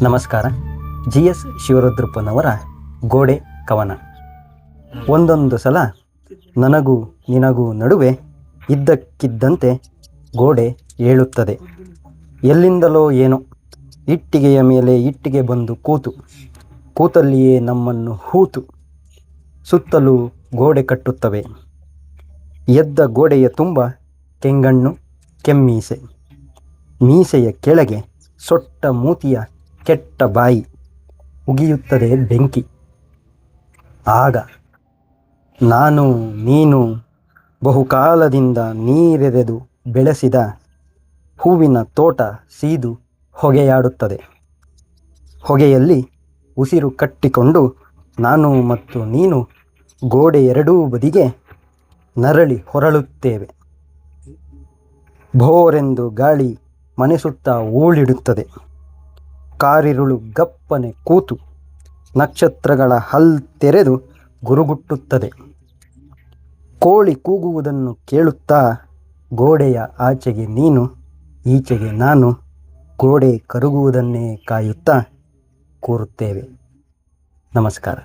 ನಮಸ್ಕಾರ. GS ಶಿವರುದ್ರಪ್ಪನವರ ಗೋಡೆ ಕವನ. ಒಂದೊಂದು ಸಲ ನನಗೂ ನಿನಗೂ ನಡುವೆ ಇದ್ದಕ್ಕಿದ್ದಂತೆ ಗೋಡೆ ಏಳುತ್ತದೆ. ಎಲ್ಲಿಂದಲೋ ಏನೋ ಇಟ್ಟಿಗೆಯ ಮೇಲೆ ಇಟ್ಟಿಗೆ ಬಂದು ಕೂತಲ್ಲಿಯೇ ನಮ್ಮನ್ನು ಹೂತು ಸುತ್ತಲೂ ಗೋಡೆ ಕಟ್ಟುತ್ತವೆ. ಎದ್ದ ಗೋಡೆಯ ತುಂಬ ಕೆಂಗಣ್ಣು, ಕೆಮ್ಮೀಸೆ, ಮೀಸೆಯ ಕೆಳಗೆ ಸೊಟ್ಟ ಮೂತಿಯ ಕೆಟ್ಟ ಬಾಯಿ, ಉಗಿಯುತ್ತದೆ ಬೆಂಕಿ. ಆಗ ನಾನು ನೀನು ಬಹುಕಾಲದಿಂದ ನೀರೆರೆದು ಬೆಳೆಸಿದ ಹೂವಿನ ತೋಟ ಸೀದು ಹೊಗೆಯಾಡುತ್ತದೆ. ಹೊಗೆಯಲ್ಲಿ ಉಸಿರು ಕಟ್ಟಿಕೊಂಡು ನಾನು ಮತ್ತು ನೀನು ಗೋಡೆ ಎರಡೂ ಬದಿಗೆ ನರಳಿ ಹೊರಳುತ್ತೇವೆ. ಭೋರೆಂದು ಗಾಳಿ ಮನೆ ಸುತ್ತ ಊಳಿಡುತ್ತದೆ. ಕಾರಿರುಳು ಗಪ್ಪನೆ ಕೂತು ನಕ್ಷತ್ರಗಳ ತೆರೆದು ಗುರುಗುಟ್ಟುತ್ತದೆ. ಕೋಳಿ ಕೂಗುವುದನ್ನು ಕೇಳುತ್ತಾ ಗೋಡೆಯ ಆಚೆಗೆ ನೀನು, ಈಚೆಗೆ ನಾನು ಗೋಡೆ ಕರಗುವುದನ್ನೇ ಕಾಯುತ್ತಾ ಕೂರುತ್ತೇವೆ. ನಮಸ್ಕಾರ.